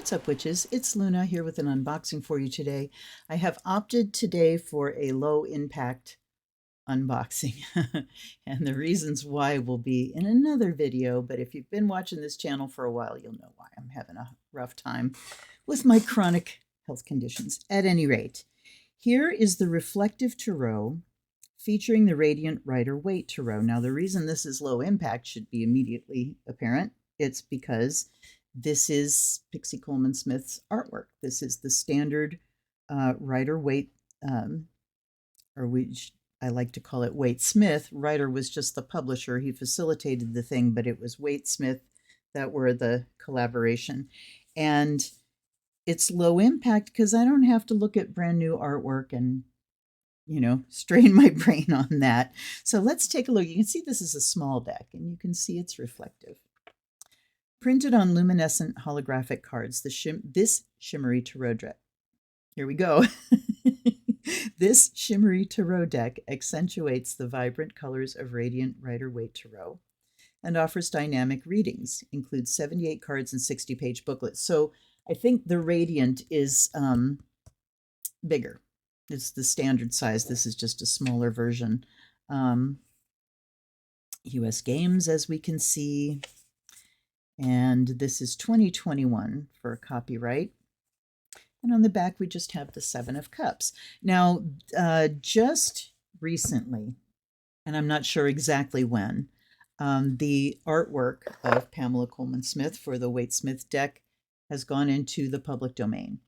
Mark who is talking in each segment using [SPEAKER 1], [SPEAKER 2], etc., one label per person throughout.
[SPEAKER 1] What's up, witches? It's Luna here with an unboxing for you today. I have opted today for a low impact unboxing, and the reasons why will be in another video. But if you've been watching this channel for a while, you'll know why I'm having a rough time with my chronic health conditions. At any rate, here is the Reflective Tarot featuring the Radiant Rider-Waite Tarot. Now, the reason this is low impact should be immediately apparent. It's because this is Pixie Coleman Smith's artwork. This is the standard Rider-Waite, I like to call it Waite Smith. Rider was just the publisher. He facilitated the thing, but it was Waite Smith that were the collaboration. And it's low impact because I don't have to look at brand new artwork and, strain my brain on that. So let's take a look. You can see this is a small deck, and you can see it's reflective. Printed on luminescent holographic cards, this shimmery tarot deck. Here we go. This shimmery tarot deck accentuates the vibrant colors of Radiant Rider-Waite Tarot and offers dynamic readings, includes 78 cards and 60-page booklets. So I think the Radiant is bigger. It's the standard size. This is just a smaller version. US Games, as we can see. And this is 2021 for copyright. And on the back, we just have the Seven of Cups. Now, just recently, and I'm not sure exactly when, the artwork of Pamela Coleman Smith for the Waite Smith deck has gone into the public domain.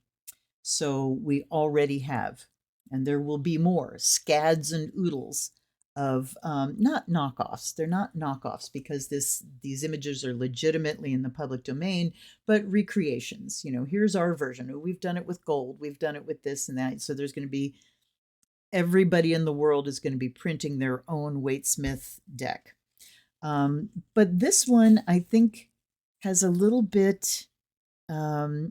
[SPEAKER 1] So we already have, and there will be more, scads and oodles of not knockoffs. They're not knockoffs because these images are legitimately in the public domain, but recreations. Here's our version. We've done it with gold. We've done it with this and that. So there's going to be, everybody in the world is going to be printing their own Waite Smith deck. But this one, I think, has a little bit to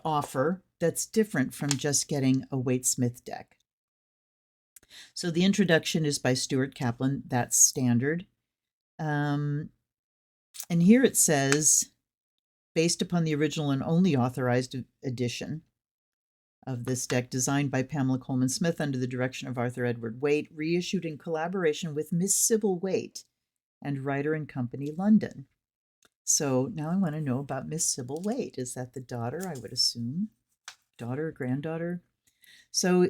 [SPEAKER 1] offer that's different from just getting a Waite Smith deck. So the introduction is by Stuart Kaplan. That's standard. And here it says, based upon the original and only authorized edition of this deck, designed by Pamela Coleman Smith under the direction of Arthur Edward Waite, reissued in collaboration with Miss Sybil Waite and Rider and Company, London. So now I want to know about Miss Sybil Waite. Is that the daughter, I would assume? Daughter, granddaughter? So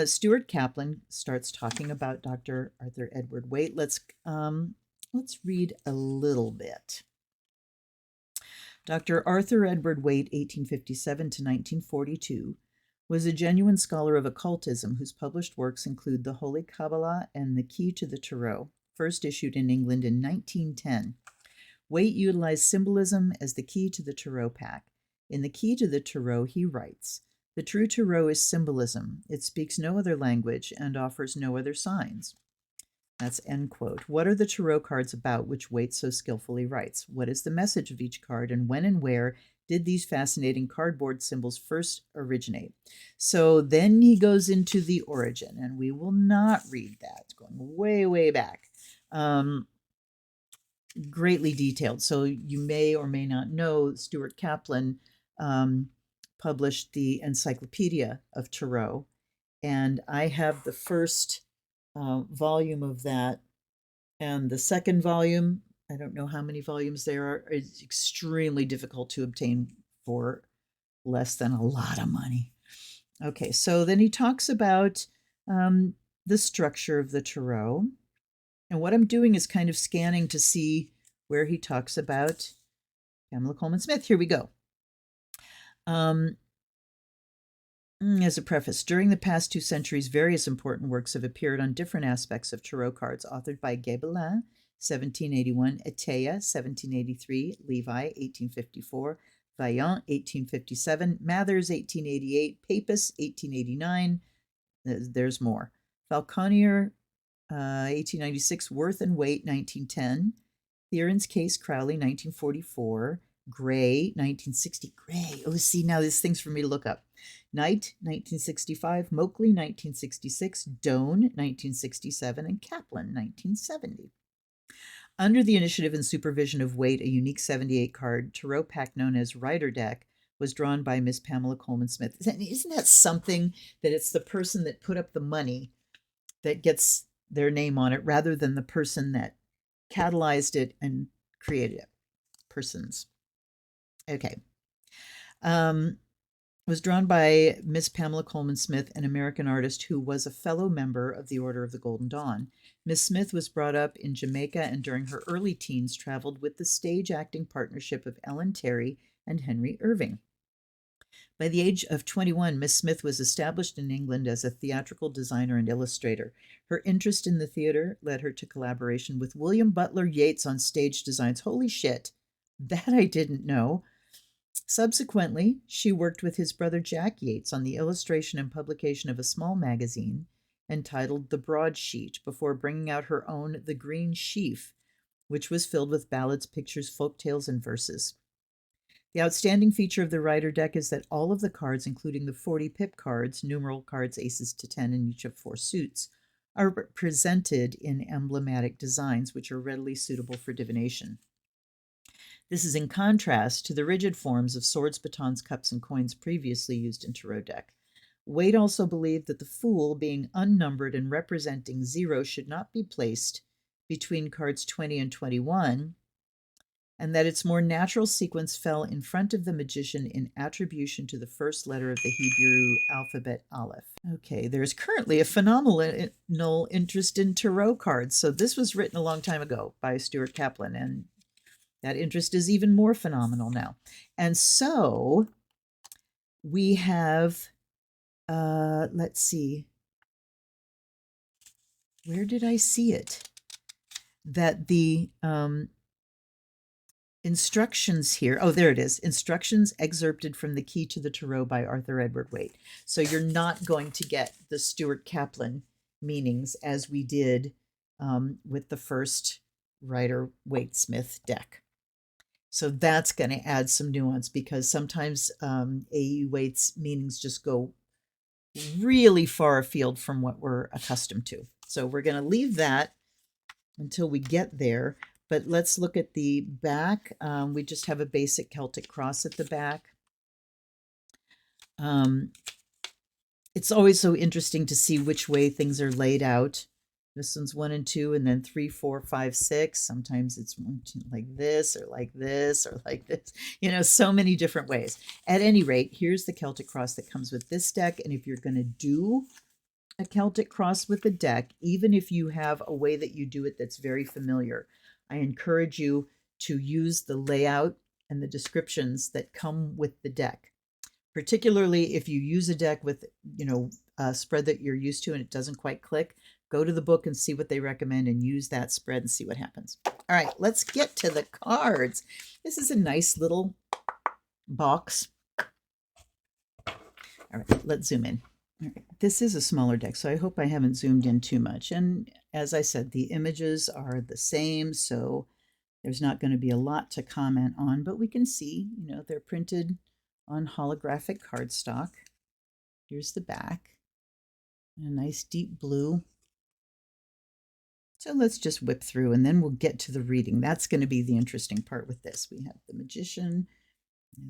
[SPEAKER 1] Stuart Kaplan starts talking about Dr. Arthur Edward Waite. Let's read a little bit. Dr. Arthur Edward Waite, 1857 to 1942, was a genuine scholar of occultism whose published works include The Holy Kabbalah and The Key to the Tarot, first issued in England in 1910. Waite utilized symbolism as the key to the tarot pack. In The Key to the Tarot, he writes, "The true tarot is symbolism. It speaks no other language and offers no other signs." That's end quote. What are the tarot cards about which Waite so skillfully writes? What is the message of each card, and when and where did these fascinating cardboard symbols first originate? So then he goes into the origin, and we will not read that. It's going way, way back. Greatly detailed. So you may or may not know Stuart Kaplan published the Encyclopedia of Tarot, and I have the first volume of that, and the second volume, I don't know how many volumes there are, it's extremely difficult to obtain for less than a lot of money. Okay, so then he talks about the structure of the tarot, and what I'm doing is kind of scanning to see where he talks about Pamela Coleman Smith. Here we go. As a preface, during the past 2 centuries, various important works have appeared on different aspects of tarot cards, authored by Gébelin, 1781, Eteia, 1783, Levi, 1854, Vaillant, 1857, Mathers, 1888, Papus, 1889. There's more. Falconer, 1896, Worth and Waite, 1910, Theron's Case Crowley, 1944, Gray, 1960. Gray. Oh, see, now this thing's for me to look up. Knight, 1965. Moakley, 1966. Doan, 1967. And Kaplan, 1970. Under the initiative and supervision of Waite, a unique 78-card tarot pack known as Rider Deck was drawn by Miss Pamela Coleman Smith. Isn't that something, that it's the person that put up the money that gets their name on it rather than the person that catalyzed it and created it? Persons. Okay. Was drawn by Miss Pamela Coleman Smith, an American artist who was a fellow member of the Order of the Golden Dawn. Miss Smith was brought up in Jamaica and during her early teens traveled with the stage acting partnership of Ellen Terry and Henry Irving. By the age of 21, Miss Smith was established in England as a theatrical designer and illustrator. Her interest in the theater led her to collaboration with William Butler Yeats on stage designs. Holy shit, that I didn't know. Subsequently, she worked with his brother Jack Yeats on the illustration and publication of a small magazine entitled The Broadsheet before bringing out her own The Green Sheaf, which was filled with ballads, pictures, folk tales, and verses. The outstanding feature of the writer deck is that all of the cards, including the 40 pip cards, numeral cards aces to 10 in each of 4 suits, are presented in emblematic designs which are readily suitable for divination. This is in contrast to the rigid forms of swords, batons, cups, and coins previously used in tarot deck. Waite also believed that the Fool, being unnumbered and representing 0, should not be placed between cards 20 and 21, and that its more natural sequence fell in front of the Magician in attribution to the first letter of the Hebrew alphabet, Aleph. Okay, there's currently a phenomenal interest in tarot cards. So this was written a long time ago by Stuart Kaplan, and that interest is even more phenomenal now. And so we have, let's see, where did I see it? That the instructions here, oh, there it is. Instructions excerpted from The Key to the Tarot by Arthur Edward Waite. So you're not going to get the Stuart Kaplan meanings as we did with the first Rider-Waite-Smith deck. So that's going to add some nuance because sometimes A.E. Waite's meanings just go really far afield from what we're accustomed to. So we're going to leave that until we get there. But let's look at the back. We just have a basic Celtic cross at the back. It's always so interesting to see which way things are laid out. This one's 1 and 2, and then 3, 4, 5, 6. Sometimes it's 1, 2, like this, or like this, or like this. You know, so many different ways. At any rate, here's the Celtic cross that comes with this deck. And if you're going to do a Celtic cross with the deck, even if you have a way that you do it that's very familiar, I encourage you to use the layout and the descriptions that come with the deck. Particularly if you use a deck with, you know, a spread that you're used to and it doesn't quite click, go to the book and see what they recommend and use that spread and see what happens. All right, let's get to the cards. This is a nice little box. All right, let's zoom in. All right, this is a smaller deck, so I hope I haven't zoomed in too much. And as I said, the images are the same, so there's not going to be a lot to comment on, but we can see, you know, they're printed on holographic cardstock. Here's the back, a nice deep blue. So let's just whip through and then we'll get to the reading. That's going to be the interesting part with this. We have the Magician,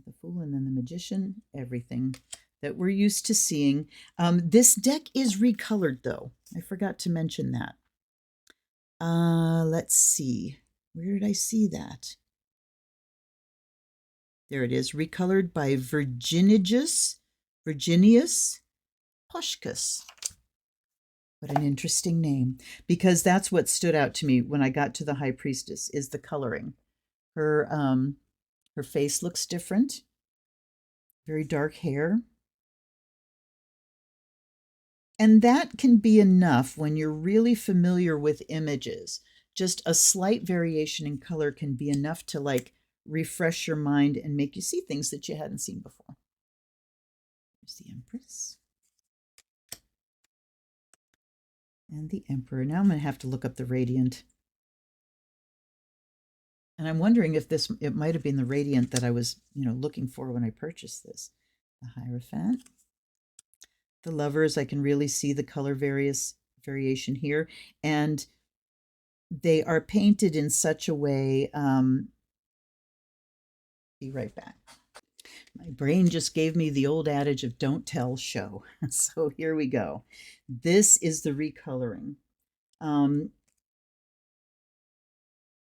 [SPEAKER 1] the Fool, and then the Magician, everything that we're used to seeing. This deck is recolored, though. I forgot to mention that. Let's see. Where did I see that? There it is, recolored by Virginius Poshkus. What an interesting name, because that's what stood out to me when I got to the High Priestess, is the coloring. Her face looks different, very dark hair. And that can be enough when you're really familiar with images. Just a slight variation in color can be enough to like refresh your mind and make you see things that you hadn't seen before. There's the Empress. And the Emperor. Now I'm going to have to look up the Radiant. And I'm wondering if it might have been the Radiant that I was, you know, looking for when I purchased this. The Hierophant. The Lovers, I can really see the color variation here. And they are painted in such a way, be right back. My brain just gave me the old adage of don't tell, show. So here we go. This is the recoloring.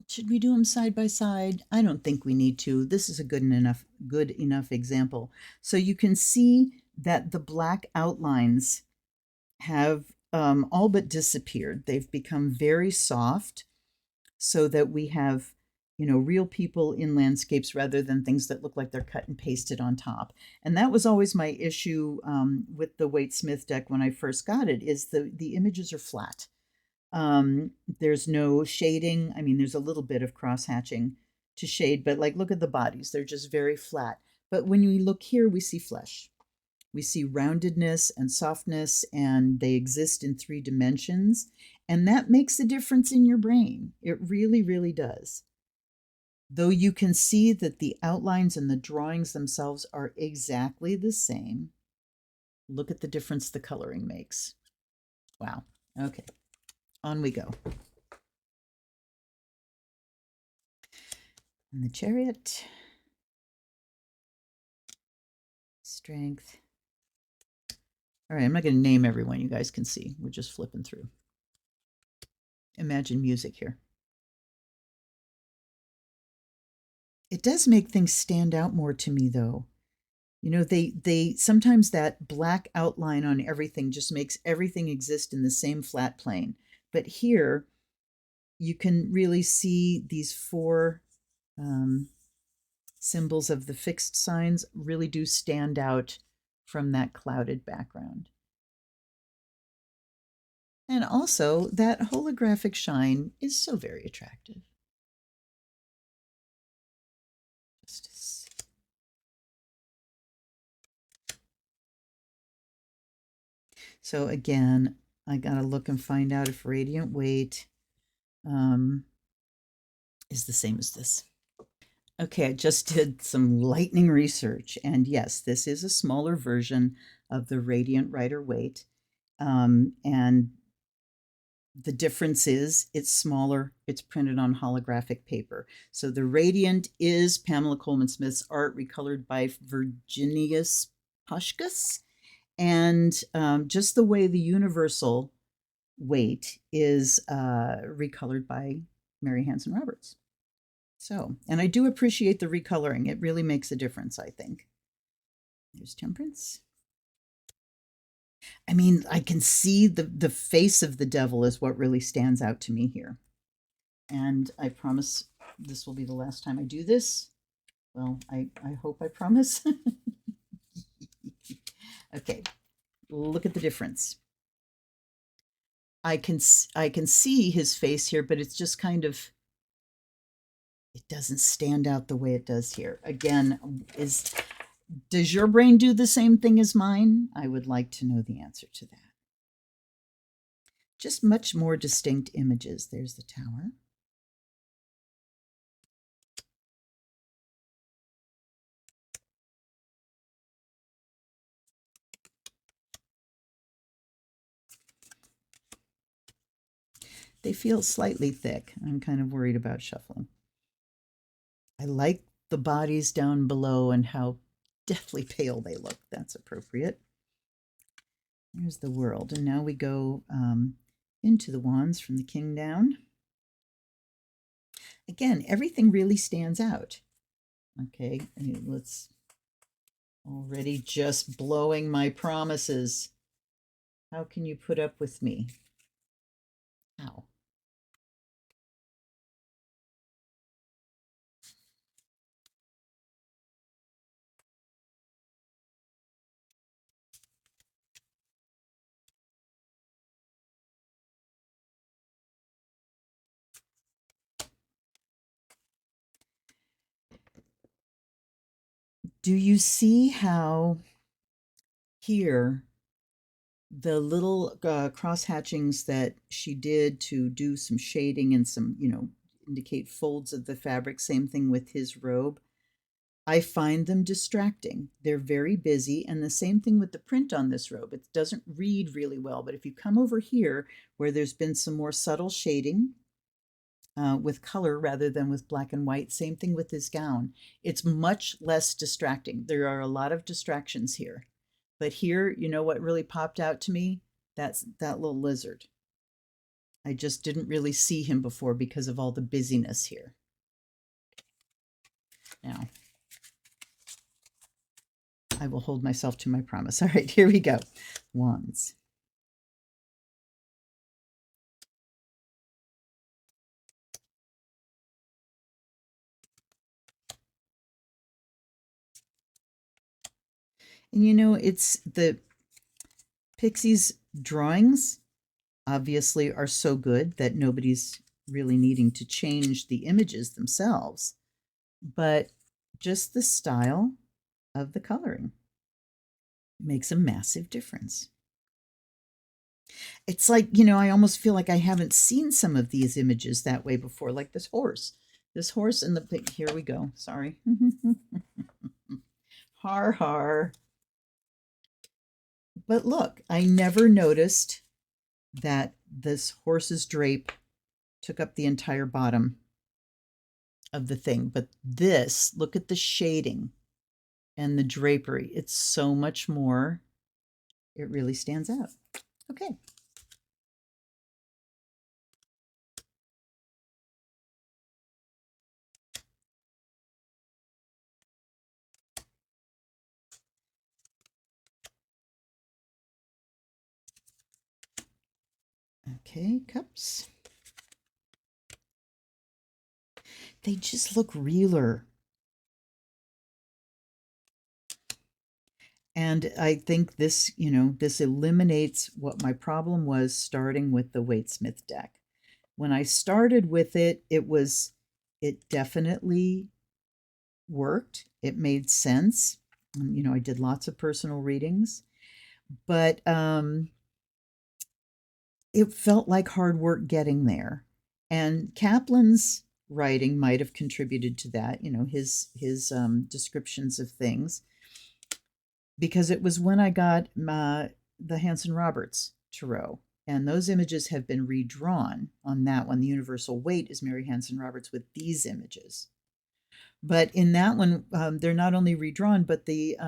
[SPEAKER 1] Should we do them side by side? I don't think we need to. This is a good enough example. So you can see that the black outlines have all but disappeared. They've become very soft so that we have, real people in landscapes rather than things that look like they're cut and pasted on top. And that was always my issue with the Waite Smith deck when I first got it, is the images are flat. There's no shading. I mean, there's a little bit of cross hatching to shade, but like, look at the bodies. They're just very flat. But when we look here, we see flesh. We see roundedness and softness, and they exist in 3 dimensions. And that makes a difference in your brain. It really, really does. Though you can see that the outlines and the drawings themselves are exactly the same, look at the difference the coloring makes. Wow. Okay. On we go. And the Chariot. Strength. All right, I'm not going to name everyone. You guys can see. We're just flipping through. Imagine music here. It does make things stand out more to me, though. They sometimes that black outline on everything just makes everything exist in the same flat plane. But here, you can really see these 4 symbols of the fixed signs really do stand out from that clouded background. And also, that holographic shine is so very attractive. So again, I gotta look and find out if radiant weight is the same as this. Okay, I just did some lightning research, and yes, this is a smaller version of the Radiant Rider Weight. And the difference is it's smaller, it's printed on holographic paper. So the Radiant is Pamela Coleman Smith's art, recolored by Virginius Pushkas. And just the way the Universal Weight is recolored by Mary Hanson Roberts. So, and I do appreciate the recoloring. It really makes a difference, I think. There's Temperance. I mean, I can see the face of the devil is what really stands out to me here. And I promise this will be the last time I do this. Well, I hope I promise. Okay, look at the difference. I can see his face here, but it's just kind of, it doesn't stand out the way it does here. Again, does your brain do the same thing as mine? I would like to know the answer to that. Just much more distinct images. There's the tower. They feel slightly thick. I'm kind of worried about shuffling. I like the bodies down below and how deathly pale they look. That's appropriate. There's the World. And now we go into the Wands from the King down. Again, everything really stands out. Okay, let's already just blowing my promises. How can you put up with me? How? Do you see how here the little cross hatchings that she did to do some shading and some, indicate folds of the fabric, same thing with his robe? I find them distracting. They're very busy, and the same thing with the print on this robe. It doesn't read really well, but if you come over here where there's been some more subtle shading, with color rather than with black and white. Same thing with his gown. It's much less distracting. There are a lot of distractions here. But here, you know what really popped out to me? That's that little lizard. I just didn't really see him before because of all the busyness here. Now, I will hold myself to my promise. All right, here we go. Wands. And you know, it's the Pixie's drawings obviously are so good that nobody's really needing to change the images themselves, but just the style of the coloring makes a massive difference. It's like, you know, I almost feel like I haven't seen some of these images that way before, like this horse. This horse in the, here we go, sorry. Har har. But look, I never noticed that this horse's drape took up the entire bottom of the thing. But this, look at the shading and the drapery. It's so much more. It really stands out. Okay. Okay, cups. They just look realer. And I think this, you know, this eliminates what my problem was starting with the Waite-Smith deck. When I started with it, it definitely worked. It made sense. You know, I did lots of personal readings, but it felt like hard work getting there. And Kaplan's writing might have contributed to that, you know, his descriptions of things, because it was when I got the Hanson Roberts Tarot, and those images have been redrawn on that one. The universal weight is Mary Hanson Roberts with these images. But in that one, they're not only redrawn, but the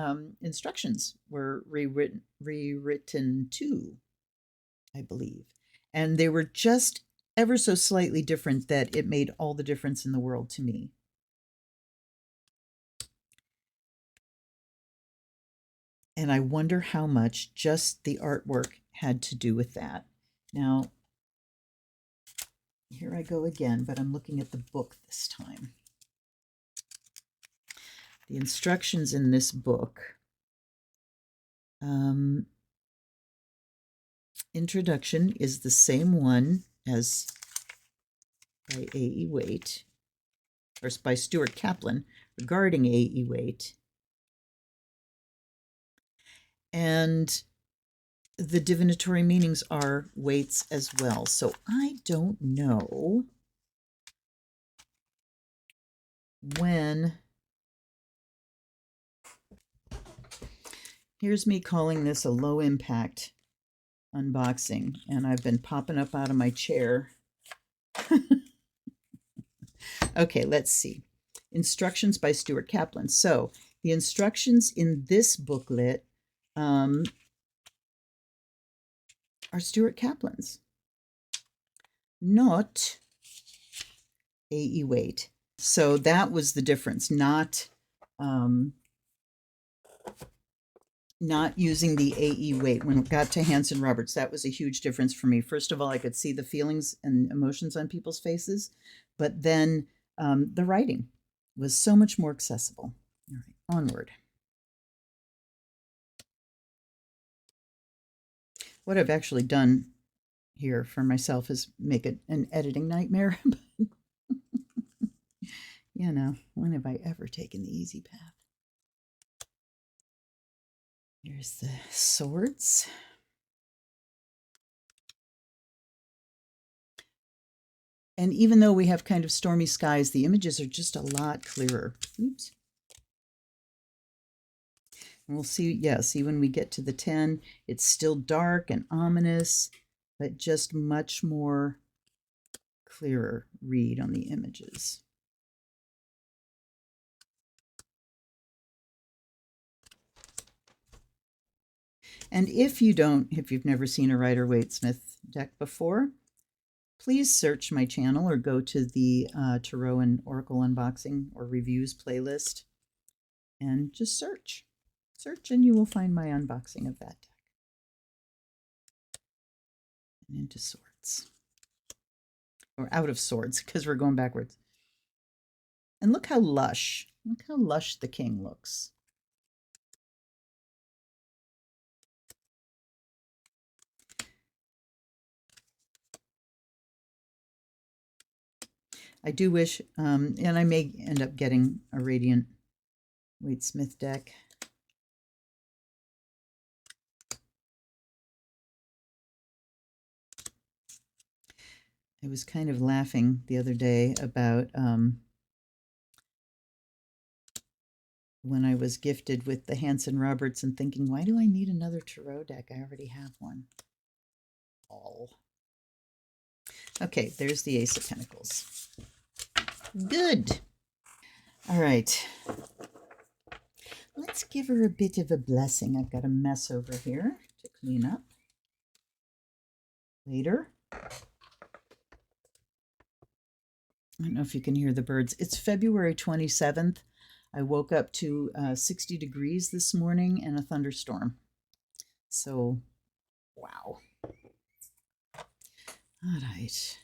[SPEAKER 1] instructions were rewritten too, I believe. And they were just ever so slightly different that it made all the difference in the world to me. And I wonder how much just the artwork had to do with that. Now, here I go again, but I'm looking at the book this time. The instructions in this book, introduction is the same one as by A.E. Waite, or by Stuart Kaplan, regarding A.E. Waite. And the divinatory meanings are Waite's as well. So I don't know when. Here's me calling this a low impact unboxing, and I've been popping up out of my chair. Okay, let's see. Instructions by Stuart Kaplan. So the instructions in this booklet are Stuart Kaplan's, not A.E. Waite. So that was the difference, not using the A.E. Waite. When it got to Hanson Roberts, that was a huge difference for me. First of all, I could see the feelings and emotions on people's faces, but then the writing was so much more accessible. All right, onward. What I've actually done here for myself is make it an editing nightmare. You know, when have I ever taken the easy path? Here's the swords. And even though we have kind of stormy skies, the images are just a lot clearer. Oops. And we'll see, yeah, see when we get to the 10, it's still dark and ominous, but just much more clearer read on the images. And if you've never seen a Rider-Waite-Smith deck before, please search my channel or go to the Tarot and Oracle Unboxing or Reviews playlist and just search. Search and you will find my unboxing of that deck. And into Swords. Or out of Swords, because we're going backwards. And look how lush. Look how lush the king looks. I do wish, and I may end up getting a Rider-Waite-Smith deck. I was kind of laughing the other day about when I was gifted with the Hanson Roberts and thinking, why do I need another tarot deck? I already have one. All. Okay, there's the Ace of Pentacles. Good. All right. Let's give her a bit of a blessing. I've got a mess over here to clean up later. I don't know if you can hear the birds. It's February 27th. I woke up to 60 degrees this morning and a thunderstorm. So, wow. All right.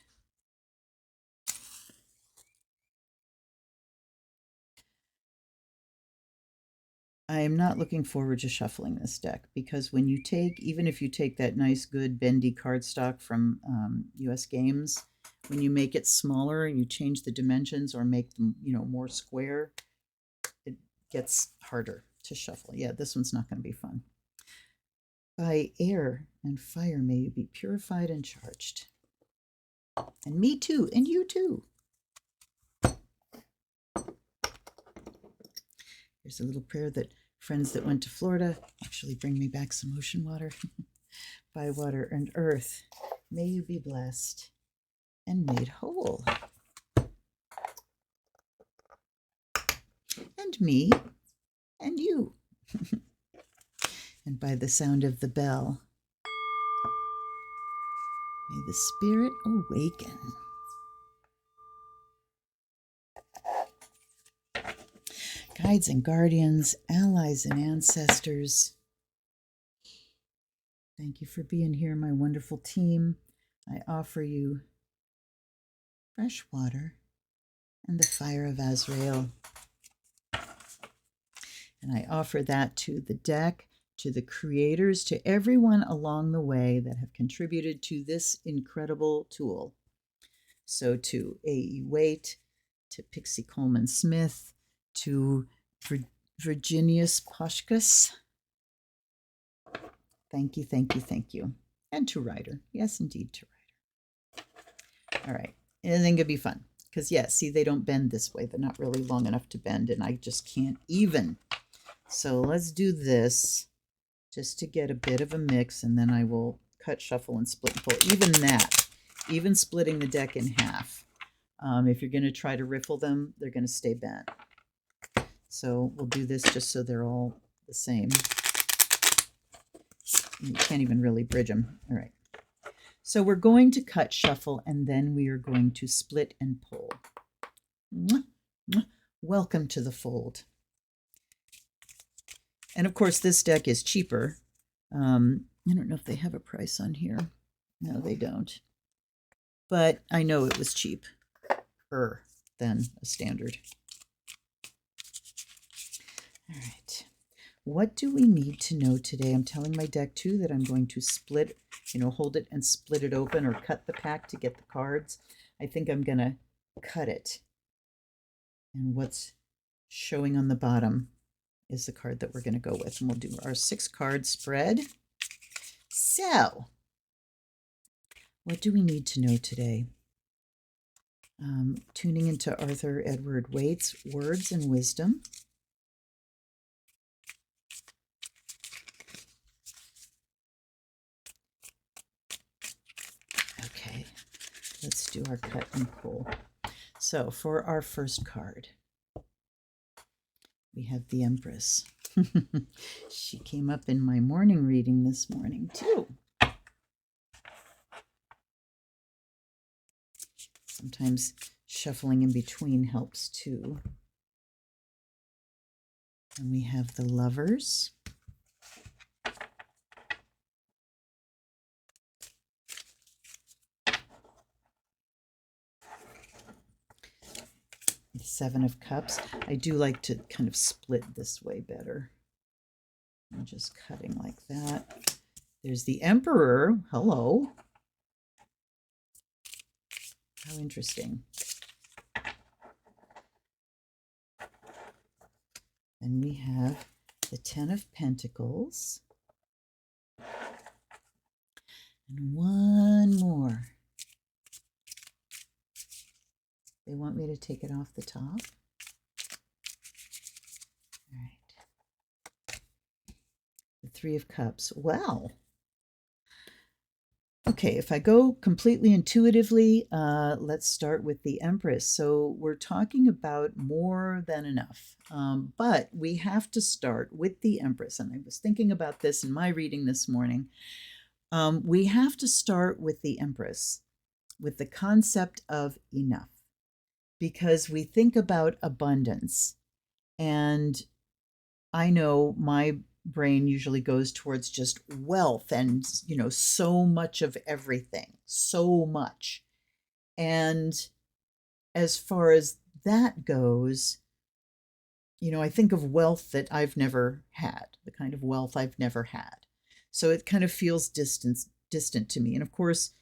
[SPEAKER 1] I am not looking forward to shuffling this deck because when you take, even if you take that nice, good, bendy cardstock from US Games, when you make it smaller and you change the dimensions or make them, more square, it gets harder to shuffle. Yeah, this one's not going to be fun. By air and fire may you be purified and charged. And me too, and you too. There's a little prayer that friends that went to Florida actually bring me back some ocean water. By water and earth, may you be blessed and made whole. And me and you. And by the sound of the bell, may the spirit awaken. Guides and guardians, allies and ancestors, thank you for being here, my wonderful team. I offer you fresh water and the fire of Azrael. And I offer that to the deck, to the creators, to everyone along the way that have contributed to this incredible tool. So to A.E. Waite, to Pixie Coleman Smith, to Virginius Poshkus. Thank you, thank you, thank you. And to Rider. Yes, indeed, to Rider. All right. And then it'll be fun. Because, yeah, see, they don't bend this way. They're not really long enough to bend, and I just can't even. So let's do this just to get a bit of a mix, and then I will cut, shuffle, and split and pull. Even that, even splitting the deck in half. If you're going to try to riffle them, they're going to stay bent. So we'll do this just so they're all the same. You can't even really bridge them. All right. So we're going to cut, shuffle, and then we are going to split and pull. Mwah, mwah. Welcome to the fold. And of course, this deck is cheaper. I don't know if they have a price on here. No, they don't. But I know it was cheaper than a standard. All right. What do we need to know today? I'm telling my deck, too, that I'm going to split, hold it and split it open or cut the pack to get the cards. I think I'm going to cut it. And what's showing on the bottom is the card that we're going to go with. And we'll do our 6-card spread. So, what do we need to know today? Tuning into Arthur Edward Waite's Words and Wisdom. Let's do our cut and pull. So for our first card, we have the Empress. She came up in my morning reading this morning too. Sometimes shuffling in between helps too. And we have the Lovers. The Seven of Cups. I do like to kind of split this way better. I'm just cutting like that. There's the Emperor. Hello. How interesting. And we have the Ten of Pentacles. And one more. They want me to take it off the top. All right. The Three of Cups. Well, okay, if I go completely intuitively, let's start with the Empress. So we're talking about more than enough, but we have to start with the Empress. And I was thinking about this in my reading this morning. We have to start with the Empress, with the concept of enough, because we think about abundance. And I know my brain usually goes towards just wealth and, you know, so much of everything, so much. And as far as that goes, you know, I think of wealth that I've never had, the kind of wealth I've never had. So it kind of feels distant to me. And of course,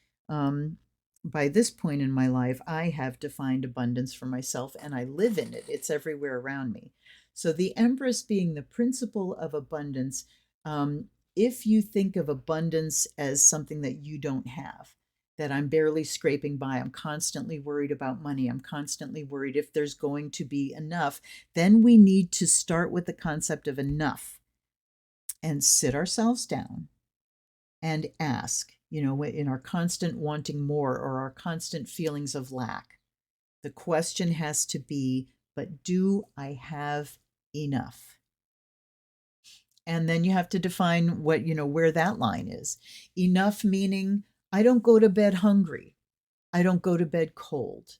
[SPEAKER 1] by this point in my life, I have defined abundance for myself and I live in it. It's everywhere around me. So the Empress being the principle of abundance, if you think of abundance as something that you don't have, that I'm barely scraping by, I'm constantly worried about money, I'm constantly worried if there's going to be enough, then we need to start with the concept of enough and sit ourselves down and ask, you know, in our constant wanting more or our constant feelings of lack, the question has to be, but do I have enough? And then you have to define what, you know, where that line is. Enough meaning I don't go to bed hungry. I don't go to bed cold.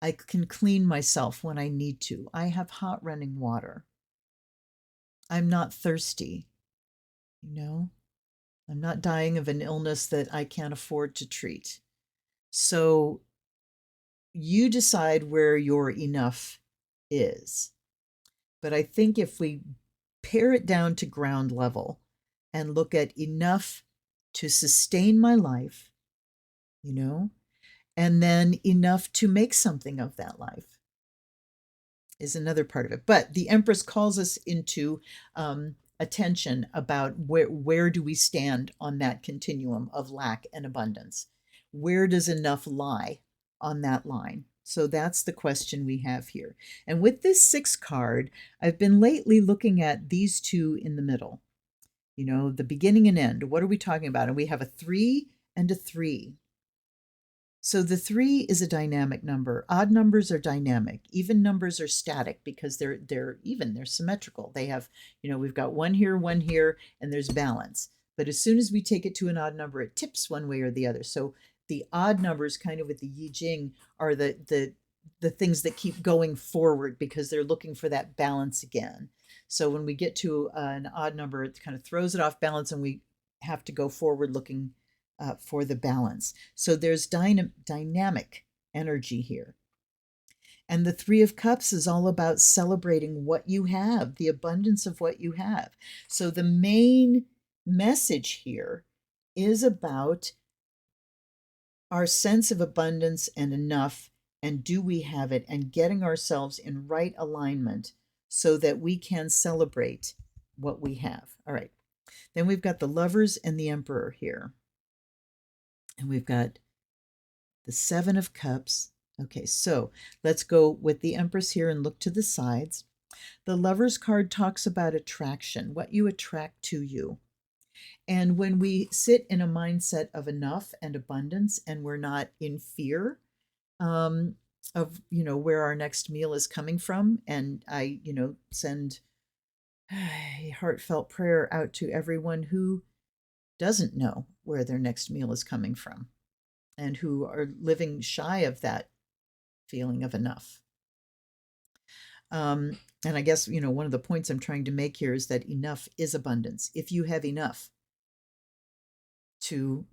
[SPEAKER 1] I can clean myself when I need to. I have hot running water. I'm not thirsty, you know? I'm not dying of an illness that I can't afford to treat. So you decide where your enough is. But I think if we pare it down to ground level and look at enough to sustain my life, you know, and then enough to make something of that life is another part of it. But the Empress calls us into attention about where do we stand on that continuum of lack and abundance? Where does enough lie on that line? So that's the question we have here. And with this 6 card, I've been lately looking at these two in the middle. You know, the beginning and end. What are we talking about? And we have a 3 and a 3. So the 3 is a dynamic number. Odd numbers are dynamic. Even numbers are static because they're even, they're symmetrical. They have, you know, we've got one here, and there's balance. But as soon as we take it to an odd number, it tips one way or the other. So the odd numbers, kind of with the Yi Jing, are the things that keep going forward because they're looking for that balance again. So when we get to an odd number, it kind of throws it off balance and we have to go forward looking for the balance. So there's dynamic energy here. And the 3 of Cups is all about celebrating what you have, the abundance of what you have. So the main message here is about our sense of abundance and enough, and do we have it, and getting ourselves in right alignment so that we can celebrate what we have. All right. Then we've got the Lovers and the Emperor here. And we've got the 7 of Cups. Okay, so let's go with the Empress here and look to the sides. The Lovers card talks about attraction, what you attract to you. And when we sit in a mindset of enough and abundance, and we're not in fear of, where our next meal is coming from, and I, send a heartfelt prayer out to everyone who doesn't know where their next meal is coming from and who are living shy of that feeling of enough. And I guess, one of the points I'm trying to make here is that enough is abundance. If you have enough to,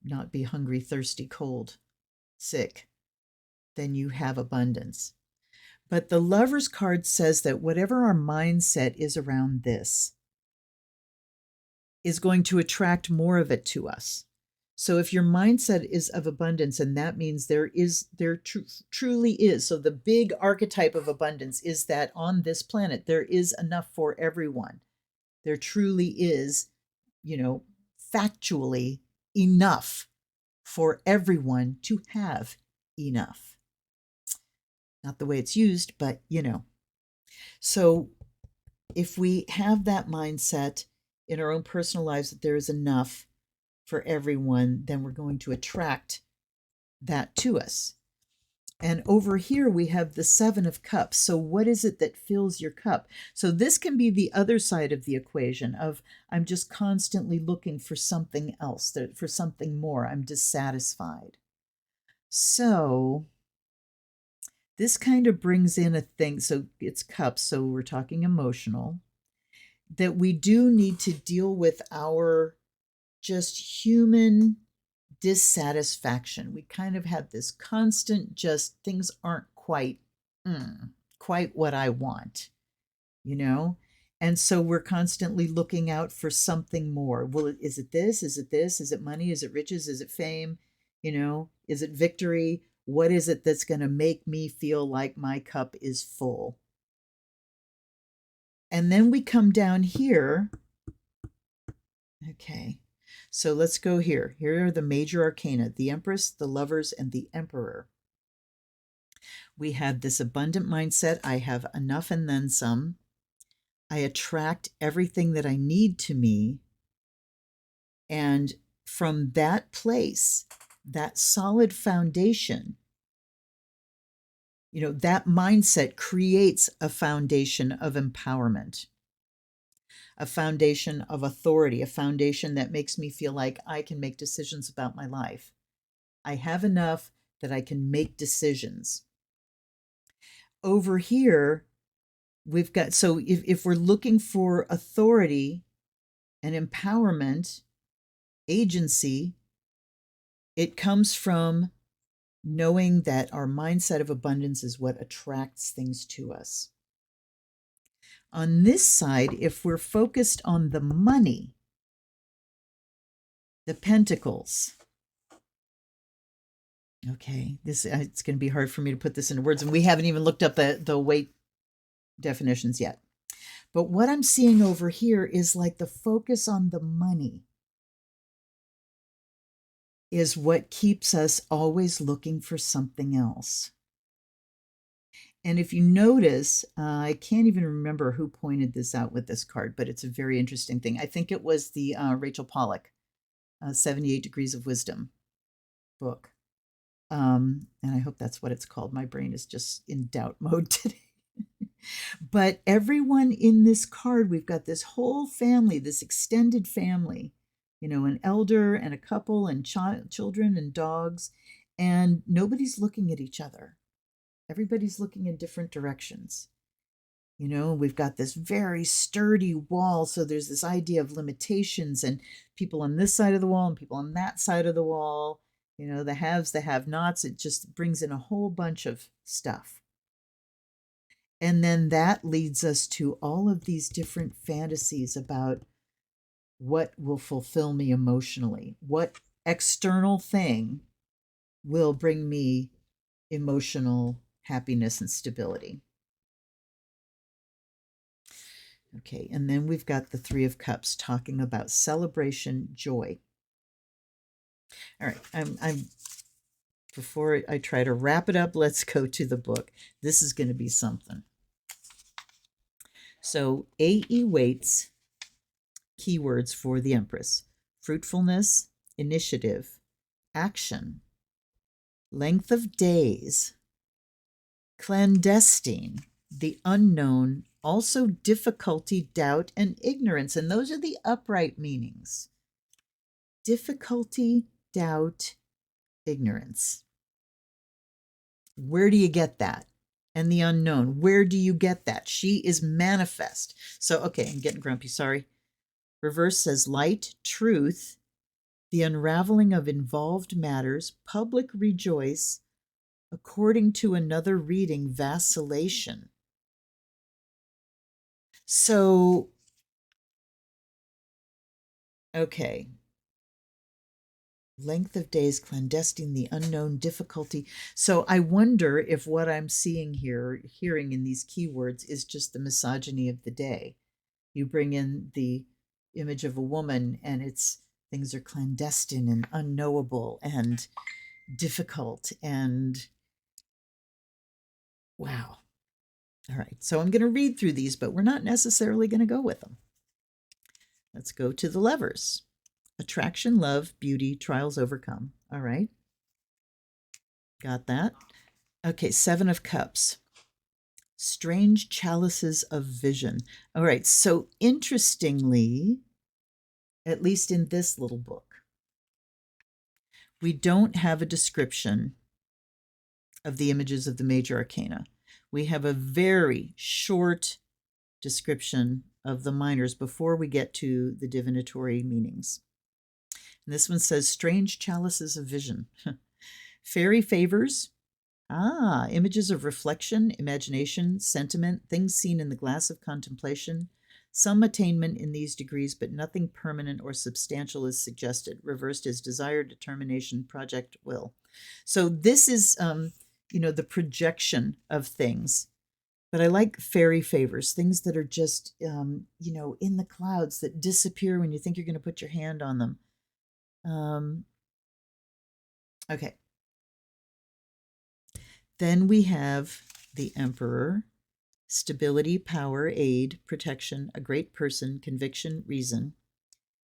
[SPEAKER 1] not be hungry, thirsty, cold, sick, then you have abundance. But the Lover's card says that whatever our mindset is around this is going to attract more of it to us. So if your mindset is of abundance, and that means there truly is. So the big archetype of abundance is that on this planet, there is enough for everyone. There truly is, factually enough for everyone to have enough. Not the way it's used, but So if we have that mindset in our own personal lives that there is enough for everyone, then we're going to attract that to us. And over here we have the Seven of Cups. So what is it that fills your cup? So this can be the other side of the equation of I'm just constantly looking for something else, for something more. I'm dissatisfied. So this kind of brings in a thing. So it's cups. So we're talking emotional, that we do need to deal with our just human dissatisfaction. We kind of have this constant, just things aren't quite what I want, And so we're constantly looking out for something more. Well, is it this? Is it this? Is it money? Is it riches? Is it fame? Is it victory? What is it that's going to make me feel like my cup is full? And then we come down here. Okay. So let's go here. Here are the major arcana: the Empress, the Lovers, and the Emperor. We have this abundant mindset. I have enough and then some. I attract everything that I need to me. And from that place, that solid foundation, that mindset creates a foundation of empowerment, a foundation of authority, a foundation that makes me feel like I can make decisions about my life. I have enough that I can make decisions. Over here, we've got, so if we're looking for authority and empowerment, agency, it comes from knowing that our mindset of abundance is what attracts things to us. On this side, if we're focused on the money, the pentacles. Okay, it's going to be hard for me to put this into words, and we haven't even looked up the weight definitions yet. But what I'm seeing over here is like the focus on the money is what keeps us always looking for something else. And if you notice, I can't even remember who pointed this out with this card, but it's a very interesting thing. I think it was the Rachel Pollack, 78 Degrees of Wisdom book. And I hope that's what it's called. My brain is just in doubt mode today. But everyone in this card, we've got this whole family, this extended family, an elder and a couple and children and dogs, and nobody's looking at each other. Everybody's looking in different directions. We've got this very sturdy wall. So there's this idea of limitations and people on this side of the wall and people on that side of the wall, the haves, the have-nots. It just brings in a whole bunch of stuff. And then that leads us to all of these different fantasies about what will fulfill me emotionally, what external thing will bring me emotional happiness and stability. Okay, and then we've got the Three of Cups talking about celebration, joy. All right, I'm before I try to wrap it up, let's go to the book. This is going to be something. So A.E. Waite's keywords for the Empress: fruitfulness, initiative, action, length of days, clandestine, the unknown, also difficulty, doubt, and ignorance. And those are the upright meanings. Difficulty, doubt, ignorance. Where do you get that? And the unknown. Where do you get that? She is manifest. So, okay, I'm getting grumpy, sorry. Reverse says light, truth, the unraveling of involved matters, public rejoice, according to another reading, vacillation. So, okay. Length of days, clandestine, the unknown, difficulty. So I wonder if what I'm seeing here, hearing in these keywords, is just the misogyny of the day. You bring in the image of a woman and it's things are clandestine and unknowable and difficult and wow. All right, so I'm going to read through these, but we're not necessarily going to go with them. Let's go to the levers. Attraction, love, beauty, trials overcome. All right. Got that? Okay, 7 of Cups. Strange chalices of vision. All right, so interestingly, at least in this little book, we don't have a description of the images of the major arcana. We have a very short description of the minors before we get to the divinatory meanings. And this one says, strange chalices of vision. Fairy favors. Images of reflection, imagination, sentiment, things seen in the glass of contemplation. Some attainment in these degrees, but nothing permanent or substantial is suggested. Reversed is desire, determination, project, will. So this is, the projection of things. But I like fairy favors, things that are just, in the clouds that disappear when you think you're going to put your hand on them. Okay. Then we have the Emperor, stability, power, aid, protection, a great person, conviction, reason.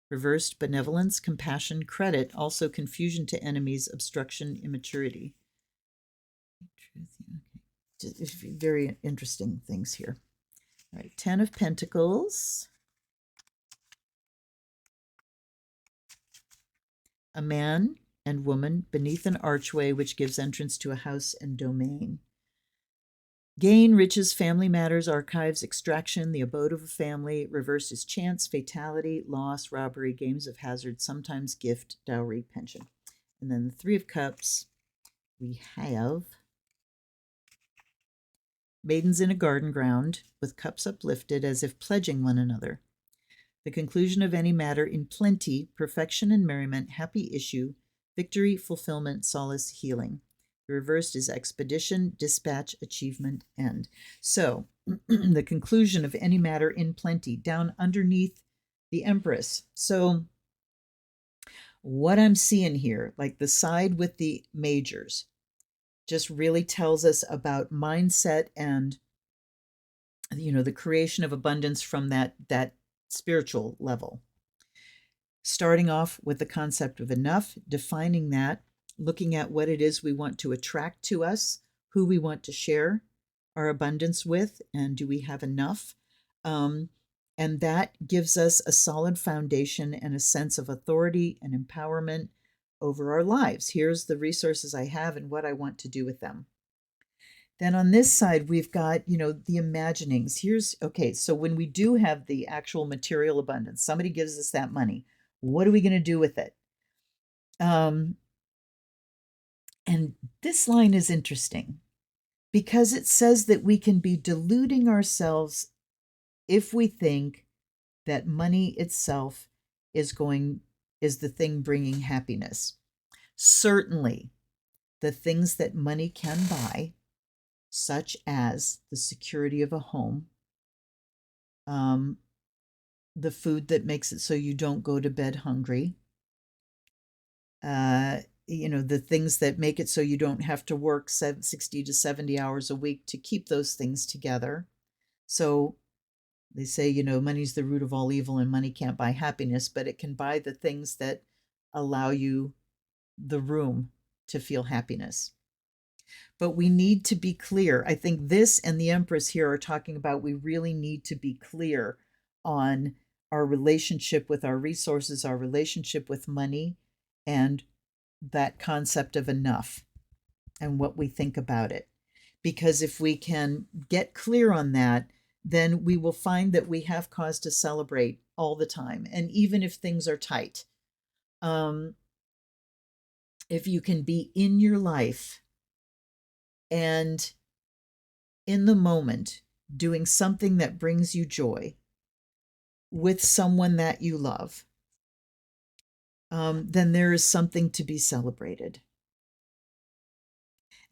[SPEAKER 1] Reversed, benevolence, compassion, credit, also confusion to enemies, obstruction, immaturity. Very interesting things here. All right, 10 of Pentacles. A man and woman beneath an archway which gives entrance to a house and domain. Gain, riches, family matters, archives, extraction, the abode of a family. Reversed is chance, fatality, loss, robbery, games of hazard, sometimes gift, dowry, pension. And then the 3 of Cups, we have maidens in a garden ground with cups uplifted as if pledging one another. The conclusion of any matter in plenty, perfection and merriment, happy issue, victory, fulfillment, solace, healing. The reversed is expedition, dispatch, achievement, end. So the conclusion of any matter in plenty, down underneath the Empress. So what I'm seeing here, like the side with the majors, just really tells us about mindset and, the creation of abundance from that spiritual level. Starting off with the concept of enough, defining that, looking at what it is we want to attract to us, who we want to share our abundance with, and do we have enough? And that gives us a solid foundation and a sense of authority and empowerment over our lives. Here's the resources I have and what I want to do with them. Then on this side, we've got, the imaginings. So when we do have the actual material abundance, somebody gives us that money. What are we going to do with it? And this line is interesting because it says that we can be deluding ourselves if we think that money itself is the thing bringing happiness. Certainly, the things that money can buy, such as the security of a home, the food that makes it so you don't go to bed hungry, the things that make it so you don't have to work 60 to 70 hours a week to keep those things together. So They say, money's the root of all evil and money can't buy happiness, but it can buy the things that allow you the room to feel happiness. But we need to be clear. I think this and the Empress here are talking about we really need to be clear on our relationship with our resources, our relationship with money, and that concept of enough and what we think about it. Because if we can get clear on that, then we will find that we have cause to celebrate all the time. And even if things are tight, if you can be in your life and in the moment doing something that brings you joy with someone that you love, then there is something to be celebrated.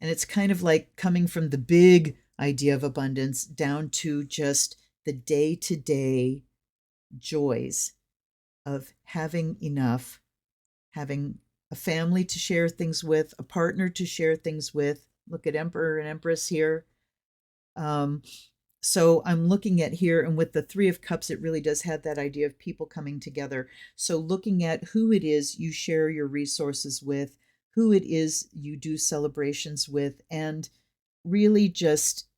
[SPEAKER 1] And it's kind of like coming from the big idea of abundance down to just the day-to-day joys of having enough, having a family to share things with, a partner to share things with. Look at Emperor and Empress here. So I'm looking at here, and with the Three of Cups, it really does have that idea of people coming together. So looking at who it is you share your resources with, who it is you do celebrations with, and really just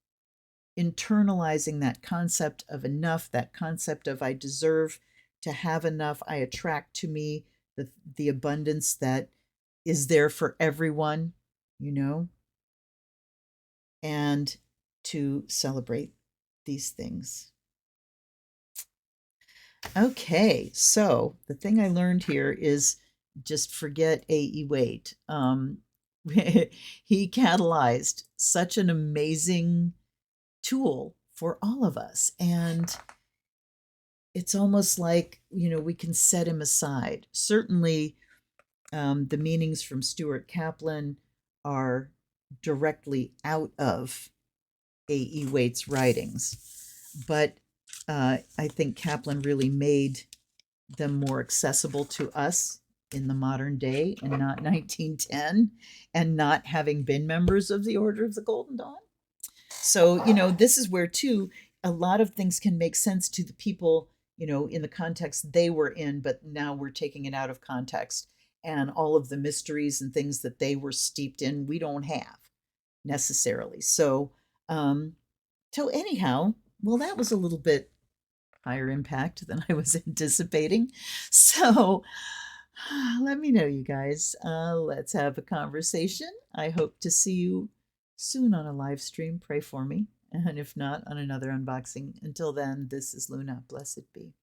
[SPEAKER 1] internalizing that concept of enough, that concept of I deserve to have enough. I attract to me the abundance that is there for everyone, and to celebrate these things. Okay, so the thing I learned here is just forget A.E. Waite. He catalyzed such an amazing tool for all of us. And it's almost like, we can set him aside. Certainly, the meanings from Stuart Kaplan are directly out of A.E. Waite's writings. But I think Kaplan really made them more accessible to us in the modern day and not 1910 and not having been members of the Order of the Golden Dawn. So, this is where, too, a lot of things can make sense to the people, in the context they were in, but now we're taking it out of context. And all of the mysteries and things that they were steeped in, we don't have necessarily. So anyhow, well, that was a little bit higher impact than I was anticipating. So let me know, you guys. Let's have a conversation. I hope to see you soon on a live stream. Pray for me. And if not, on another unboxing. Until then, this is Luna. Blessed be.